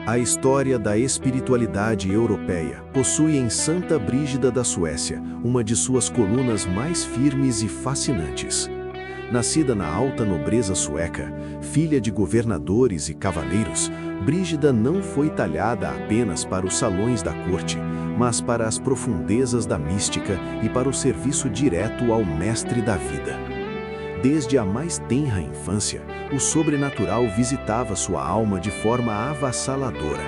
A história da espiritualidade europeia possui em Santa Brígida da Suécia uma de suas colunas mais firmes e fascinantes. Nascida na alta nobreza sueca, filha de governadores e cavaleiros, Brígida não foi talhada apenas para os salões da corte, mas para as profundezas da mística e para o serviço direto ao mestre da vida. Desde a mais tenra infância, o sobrenatural visitava sua alma de forma avassaladora.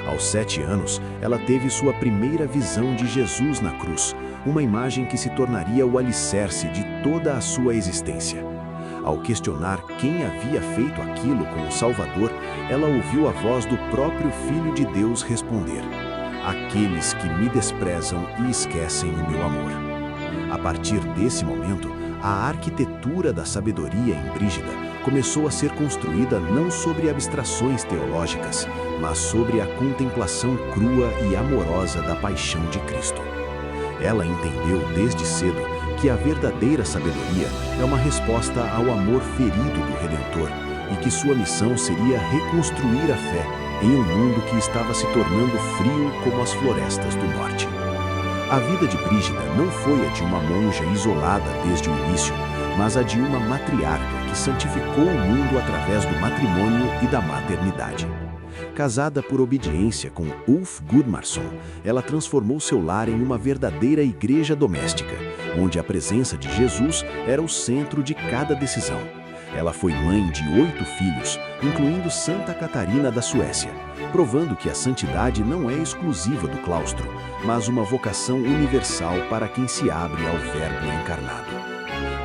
Aos 7 anos, ela teve sua primeira visão de Jesus na cruz, uma imagem que se tornaria o alicerce de toda a sua existência. Ao questionar quem havia feito aquilo com o Salvador, ela ouviu a voz do próprio Filho de Deus responder: "Aqueles que me desprezam e esquecem o meu amor." A partir desse momento, a arquitetura da sabedoria em Brígida começou a ser construída não sobre abstrações teológicas, mas sobre a contemplação crua e amorosa da paixão de Cristo. Ela entendeu desde cedo que a verdadeira sabedoria é uma resposta ao amor ferido do Redentor e que sua missão seria reconstruir a fé em um mundo que estava se tornando frio como as florestas do norte. A vida de Brígida não foi a de uma monja isolada desde o início, mas a de uma matriarca que santificou o mundo através do matrimônio e da maternidade. Casada por obediência com Ulf Gudmarsson, ela transformou seu lar em uma verdadeira igreja doméstica, onde a presença de Jesus era o centro de cada decisão. Ela foi mãe de 8 filhos, incluindo Santa Catarina da Suécia, provando que a santidade não é exclusiva do claustro, mas uma vocação universal para quem se abre ao Verbo encarnado.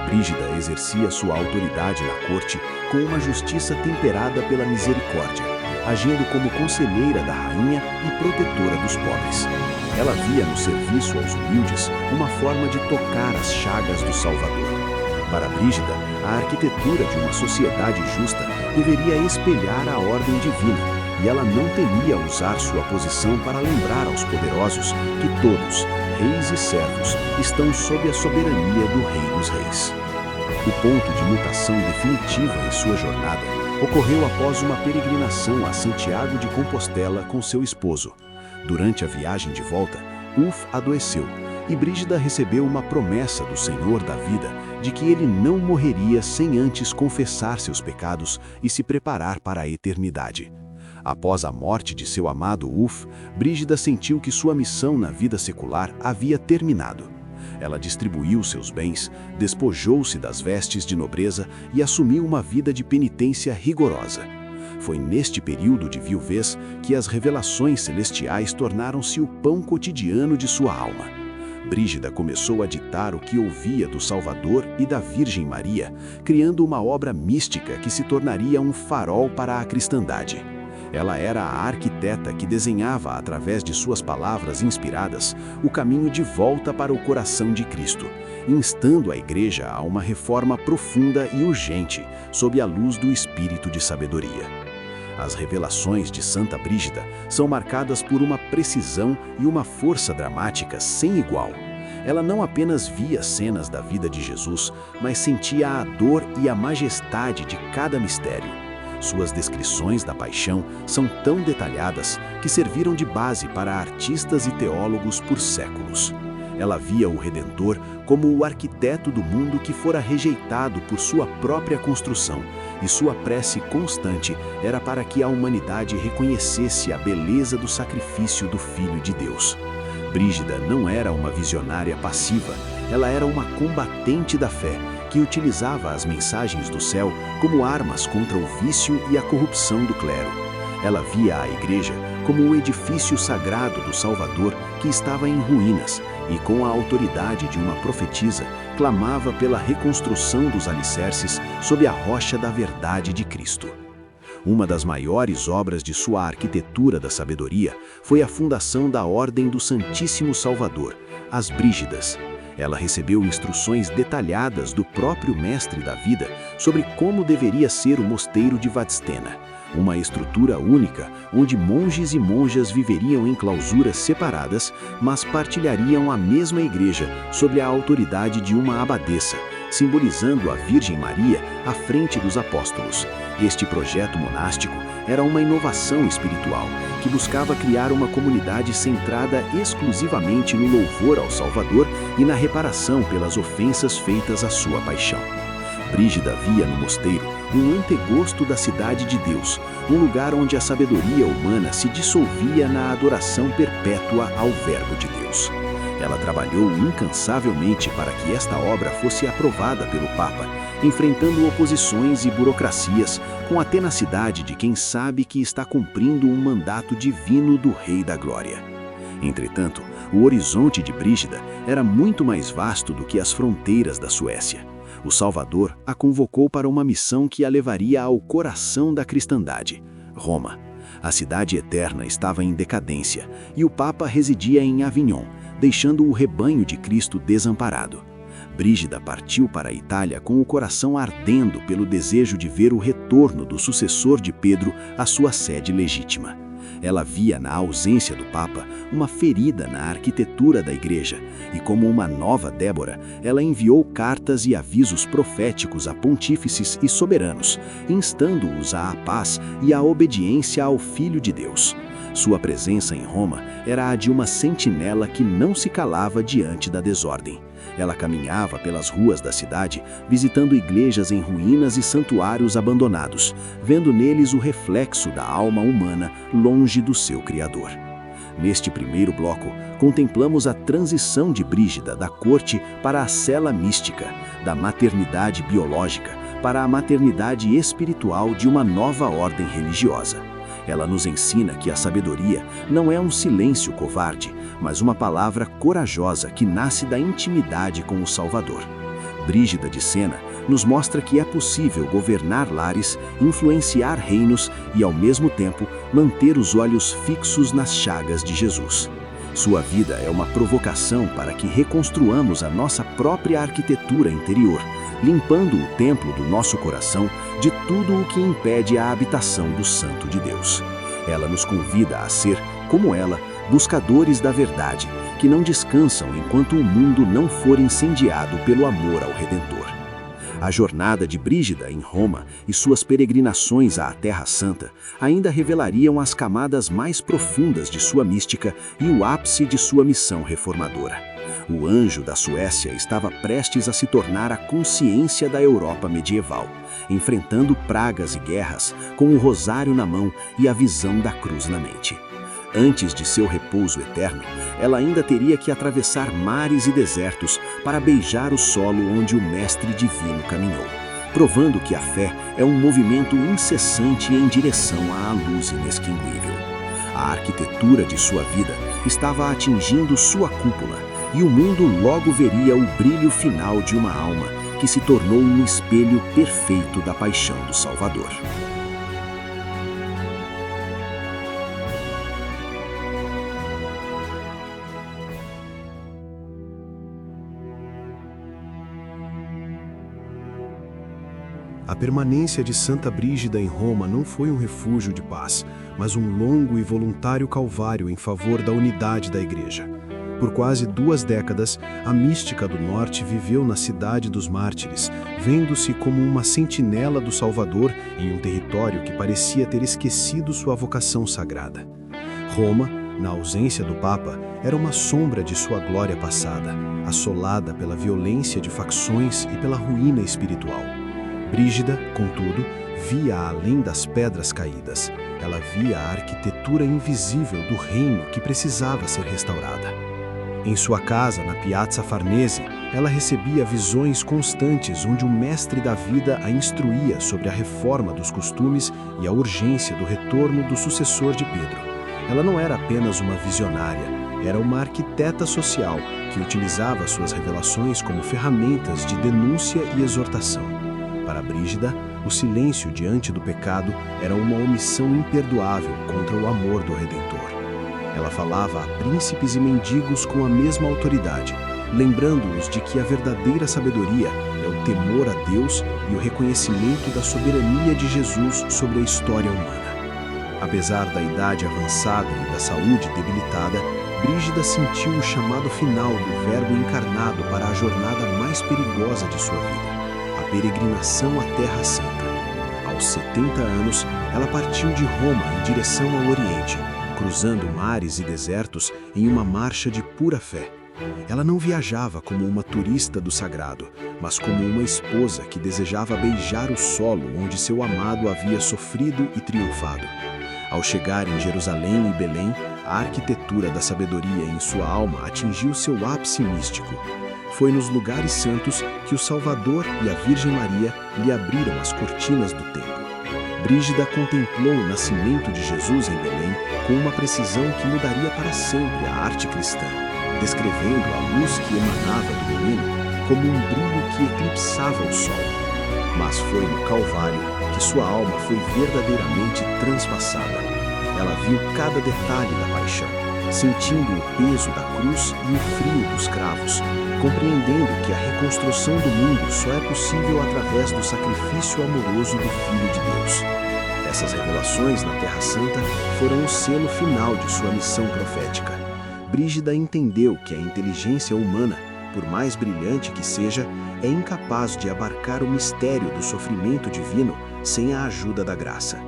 Brígida exercia sua autoridade na corte com uma justiça temperada pela misericórdia, agindo como conselheira da rainha e protetora dos pobres. Ela via no serviço aos humildes uma forma de tocar as chagas do Salvador. Para Brígida, a arquitetura de uma sociedade justa deveria espelhar a ordem divina, e ela não temia usar sua posição para lembrar aos poderosos que todos, reis e servos, estão sob a soberania do Rei dos Reis. O ponto de mutação definitiva em sua jornada ocorreu após uma peregrinação a Santiago de Compostela com seu esposo. Durante a viagem de volta, Ulf adoeceu, e Brígida recebeu uma promessa do Senhor da vida de que ele não morreria sem antes confessar seus pecados e se preparar para a eternidade. Após a morte de seu amado Ulf, Brígida sentiu que sua missão na vida secular havia terminado. Ela distribuiu seus bens, despojou-se das vestes de nobreza e assumiu uma vida de penitência rigorosa. Foi neste período de viuvez que as revelações celestiais tornaram-se o pão cotidiano de sua alma. Brígida começou a ditar o que ouvia do Salvador e da Virgem Maria, criando uma obra mística que se tornaria um farol para a cristandade. Ela era a arquiteta que desenhava, através de suas palavras inspiradas, o caminho de volta para o coração de Cristo, instando a Igreja a uma reforma profunda e urgente, sob a luz do Espírito de sabedoria. As revelações de Santa Brígida são marcadas por uma precisão e uma força dramática sem igual. Ela não apenas via cenas da vida de Jesus, mas sentia a dor e a majestade de cada mistério. Suas descrições da paixão são tão detalhadas que serviram de base para artistas e teólogos por séculos. Ela via o Redentor como o arquiteto do mundo que fora rejeitado por sua própria construção, e sua prece constante era para que a humanidade reconhecesse a beleza do sacrifício do Filho de Deus. Brígida não era uma visionária passiva, ela era uma combatente da fé, que utilizava as mensagens do céu como armas contra o vício e a corrupção do clero. Ela via a Igreja como o edifício sagrado do Salvador que estava em ruínas e, com a autoridade de uma profetisa, clamava pela reconstrução dos alicerces sob a rocha da verdade de Cristo. Uma das maiores obras de sua arquitetura da sabedoria foi a fundação da Ordem do Santíssimo Salvador, as Brígidas. Ela recebeu instruções detalhadas do próprio Mestre da Vida sobre como deveria ser o mosteiro de Vadstena, uma estrutura única onde monges e monjas viveriam em clausuras separadas, mas partilhariam a mesma igreja sob a autoridade de uma abadesa, simbolizando a Virgem Maria à frente dos apóstolos. Este projeto monástico era uma inovação espiritual que buscava criar uma comunidade centrada exclusivamente no louvor ao Salvador e na reparação pelas ofensas feitas à sua paixão. Brígida via no mosteiro um antegosto da cidade de Deus, um lugar onde a sabedoria humana se dissolvia na adoração perpétua ao Verbo de Deus. Ela trabalhou incansavelmente para que esta obra fosse aprovada pelo Papa, enfrentando oposições e burocracias com a tenacidade de quem sabe que está cumprindo um mandato divino do Rei da Glória. Entretanto, o horizonte de Brígida era muito mais vasto do que as fronteiras da Suécia. O Salvador a convocou para uma missão que a levaria ao coração da cristandade, Roma. A cidade eterna estava em decadência e o Papa residia em Avignon, deixando o rebanho de Cristo desamparado. Brígida partiu para a Itália com o coração ardendo pelo desejo de ver o retorno do sucessor de Pedro à sua sede legítima. Ela via na ausência do Papa uma ferida na arquitetura da Igreja e, como uma nova Débora, ela enviou cartas e avisos proféticos a pontífices e soberanos, instando-os à paz e à obediência ao Filho de Deus. Sua presença em Roma era a de uma sentinela que não se calava diante da desordem. Ela caminhava pelas ruas da cidade, visitando igrejas em ruínas e santuários abandonados, vendo neles o reflexo da alma humana longe do seu Criador. Neste primeiro bloco, contemplamos a transição de Brígida da corte para a cela mística, da maternidade biológica para a maternidade espiritual de uma nova ordem religiosa. Ela nos ensina que a sabedoria não é um silêncio covarde, mas uma palavra corajosa que nasce da intimidade com o Salvador. Brígida de Sena nos mostra que é possível governar lares, influenciar reinos e, ao mesmo tempo, manter os olhos fixos nas chagas de Jesus. Sua vida é uma provocação para que reconstruamos a nossa própria arquitetura interior, limpando o templo do nosso coração de tudo o que impede a habitação do Santo de Deus. Ela nos convida a ser, como ela, buscadores da verdade, que não descansam enquanto o mundo não for incendiado pelo amor ao Redentor. A jornada de Brígida em Roma e suas peregrinações à Terra Santa ainda revelariam as camadas mais profundas de sua mística e o ápice de sua missão reformadora. O anjo da Suécia estava prestes a se tornar a consciência da Europa medieval, enfrentando pragas e guerras com o rosário na mão e a visão da cruz na mente. Antes de seu repouso eterno, ela ainda teria que atravessar mares e desertos para beijar o solo onde o Mestre Divino caminhou, provando que a fé é um movimento incessante em direção à luz inextinguível. A arquitetura de sua vida estava atingindo sua cúpula, e o mundo logo veria o brilho final de uma alma que se tornou um espelho perfeito da paixão do Salvador. A permanência de Santa Brígida em Roma não foi um refúgio de paz, mas um longo e voluntário calvário em favor da unidade da Igreja. Por quase 2 décadas, a mística do norte viveu na cidade dos mártires, vendo-se como uma sentinela do Salvador em um território que parecia ter esquecido sua vocação sagrada. Roma, na ausência do Papa, era uma sombra de sua glória passada, assolada pela violência de facções e pela ruína espiritual. Brígida, contudo, via além das pedras caídas. Ela via a arquitetura invisível do reino que precisava ser restaurada. Em sua casa, na Piazza Farnese, ela recebia visões constantes onde o mestre da vida a instruía sobre a reforma dos costumes e a urgência do retorno do sucessor de Pedro. Ela não era apenas uma visionária, era uma arquiteta social que utilizava suas revelações como ferramentas de denúncia e exortação. Para Brígida, o silêncio diante do pecado era uma omissão imperdoável contra o amor do Redentor. Ela falava a príncipes e mendigos com a mesma autoridade, lembrando-os de que a verdadeira sabedoria é o temor a Deus e o reconhecimento da soberania de Jesus sobre a história humana. Apesar da idade avançada e da saúde debilitada, Brígida sentiu o chamado final do Verbo encarnado para a jornada mais perigosa de sua vida, a peregrinação à Terra Santa. Aos 70 anos, ela partiu de Roma em direção ao Oriente, cruzando mares e desertos em uma marcha de pura fé. Ela não viajava como uma turista do sagrado, mas como uma esposa que desejava beijar o solo onde seu amado havia sofrido e triunfado. Ao chegar em Jerusalém e Belém, a arquitetura da sabedoria em sua alma atingiu seu ápice místico. Foi nos lugares santos que o Salvador e a Virgem Maria lhe abriram as cortinas do templo. Brígida contemplou o nascimento de Jesus em Belém com uma precisão que mudaria para sempre a arte cristã, descrevendo a luz que emanava do menino como um brilho que eclipsava o sol. Mas foi no Calvário que sua alma foi verdadeiramente transpassada. Ela viu cada detalhe da paixão, sentindo o peso da cruz e o frio dos cravos, compreendendo que a reconstrução do mundo só é possível através do sacrifício amoroso do Filho de Deus. Essas revelações na Terra Santa foram o selo final de sua missão profética. Brígida entendeu que a inteligência humana, por mais brilhante que seja, é incapaz de abarcar o mistério do sofrimento divino sem a ajuda da graça.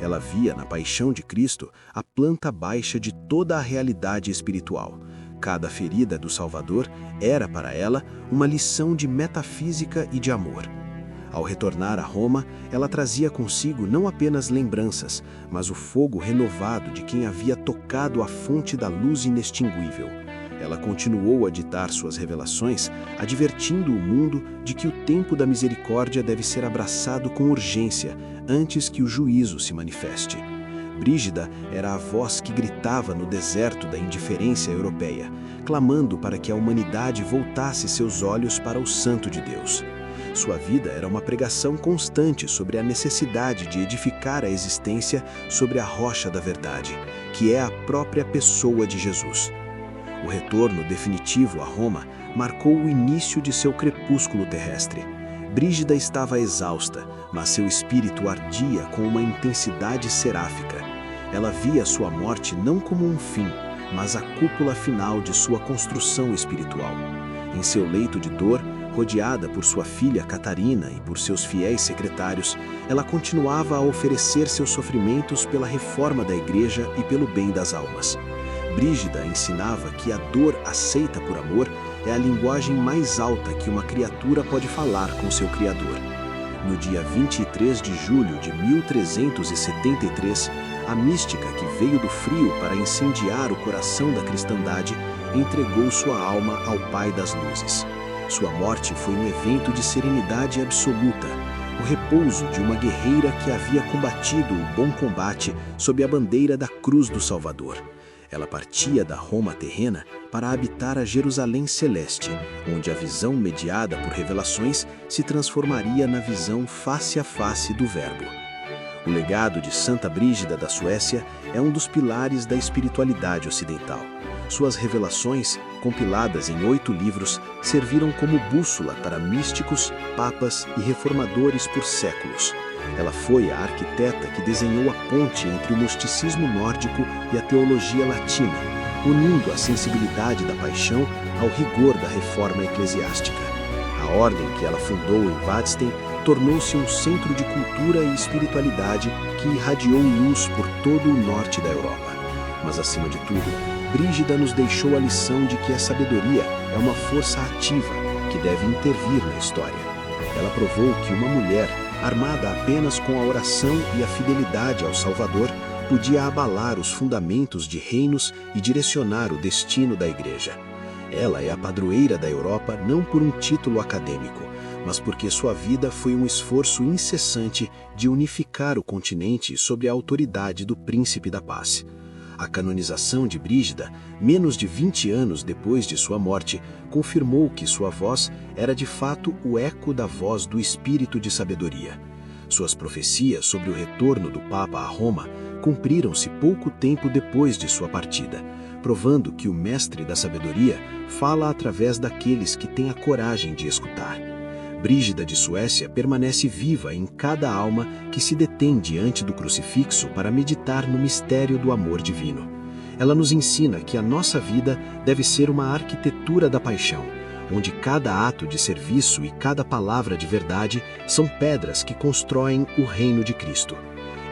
Ela via na paixão de Cristo a planta baixa de toda a realidade espiritual. Cada ferida do Salvador era para ela uma lição de metafísica e de amor. Ao retornar a Roma, ela trazia consigo não apenas lembranças, mas o fogo renovado de quem havia tocado a fonte da luz inextinguível. Ela continuou a ditar suas revelações, advertindo o mundo de que o tempo da misericórdia deve ser abraçado com urgência, antes que o juízo se manifeste. Brígida era a voz que gritava no deserto da indiferença europeia, clamando para que a humanidade voltasse seus olhos para o Santo de Deus. Sua vida era uma pregação constante sobre a necessidade de edificar a existência sobre a rocha da verdade, que é a própria pessoa de Jesus. O retorno definitivo a Roma marcou o início de seu crepúsculo terrestre. Brígida estava exausta, mas seu espírito ardia com uma intensidade seráfica. Ela via sua morte não como um fim, mas a cúpula final de sua construção espiritual. Em seu leito de dor, rodeada por sua filha Catarina e por seus fiéis secretários, ela continuava a oferecer seus sofrimentos pela reforma da igreja e pelo bem das almas. Brígida ensinava que a dor aceita por amor é a linguagem mais alta que uma criatura pode falar com seu Criador. No dia 23 de julho de 1373, a mística que veio do frio para incendiar o coração da cristandade entregou sua alma ao Pai das Luzes. Sua morte foi um evento de serenidade absoluta, o repouso de uma guerreira que havia combatido o bom combate sob a bandeira da cruz do Salvador. Ela partia da Roma terrena para habitar a Jerusalém celeste, onde a visão mediada por revelações se transformaria na visão face a face do Verbo. O legado de Santa Brígida da Suécia é um dos pilares da espiritualidade ocidental. Suas revelações, compiladas em 8 livros, serviram como bússola para místicos, papas e reformadores por séculos. Ela foi a arquiteta que desenhou a ponte entre o misticismo nórdico e a teologia latina, unindo a sensibilidade da paixão ao rigor da reforma eclesiástica. A ordem que ela fundou em Vadsten tornou-se um centro de cultura e espiritualidade que irradiou luz por todo o norte da Europa. Mas, acima de tudo, Brígida nos deixou a lição de que a sabedoria é uma força ativa que deve intervir na história. Ela provou que uma mulher, armada apenas com a oração e a fidelidade ao Salvador, podia abalar os fundamentos de reinos e direcionar o destino da Igreja. Ela é a padroeira da Europa não por um título acadêmico, mas porque sua vida foi um esforço incessante de unificar o continente sob a autoridade do Príncipe da Paz. A canonização de Brígida, menos de 20 anos depois de sua morte, confirmou que sua voz era de fato o eco da voz do Espírito de Sabedoria. Suas profecias sobre o retorno do Papa a Roma cumpriram-se pouco tempo depois de sua partida, provando que o Mestre da Sabedoria fala através daqueles que têm a coragem de escutar. Brígida de Suécia permanece viva em cada alma que se detém diante do crucifixo para meditar no mistério do amor divino. Ela nos ensina que a nossa vida deve ser uma arquitetura da paixão, onde cada ato de serviço e cada palavra de verdade são pedras que constroem o reino de Cristo.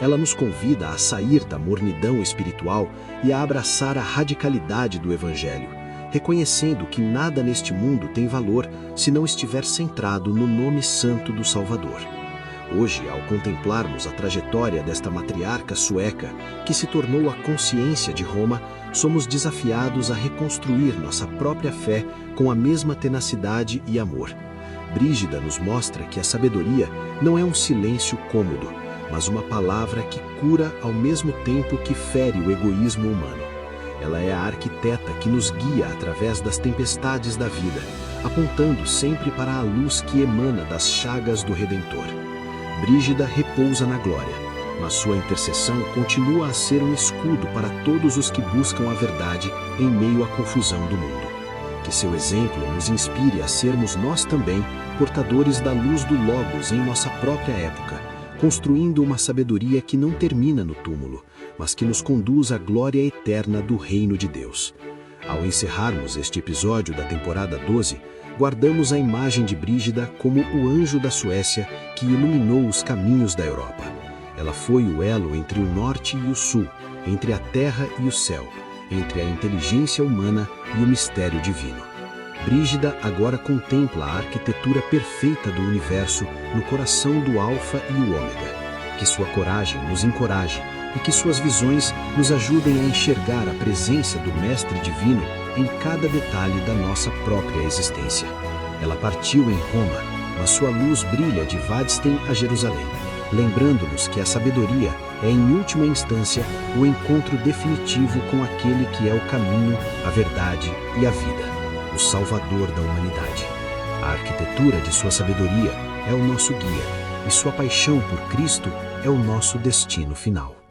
Ela nos convida a sair da mornidão espiritual e a abraçar a radicalidade do Evangelho, reconhecendo que nada neste mundo tem valor se não estiver centrado no nome santo do Salvador. Hoje, ao contemplarmos a trajetória desta matriarca sueca, que se tornou a consciência de Roma, somos desafiados a reconstruir nossa própria fé com a mesma tenacidade e amor. Brígida nos mostra que a sabedoria não é um silêncio cômodo, mas uma palavra que cura ao mesmo tempo que fere o egoísmo humano. Ela é a arquiteta que nos guia através das tempestades da vida, apontando sempre para a luz que emana das chagas do Redentor. Brígida repousa na glória, mas sua intercessão continua a ser um escudo para todos os que buscam a verdade em meio à confusão do mundo. Que seu exemplo nos inspire a sermos nós também portadores da luz do Logos em nossa própria época, construindo uma sabedoria que não termina no túmulo, mas que nos conduz à glória eterna do reino de Deus. Ao encerrarmos este episódio da temporada 12, guardamos a imagem de Brígida como o anjo da Suécia que iluminou os caminhos da Europa. Ela foi o elo entre o norte e o sul, entre a terra e o céu, entre a inteligência humana e o mistério divino. Brígida agora contempla a arquitetura perfeita do universo no coração do Alfa e o Ômega. Que sua coragem nos encoraje e que suas visões nos ajudem a enxergar a presença do Mestre Divino em cada detalhe da nossa própria existência. Ela partiu em Roma, mas sua luz brilha de Vadsten a Jerusalém, lembrando-nos que a sabedoria é, em última instância, o encontro definitivo com aquele que é o caminho, a verdade e a vida, o Salvador da humanidade. A arquitetura de sua sabedoria é o nosso guia, e sua paixão por Cristo é o nosso destino final.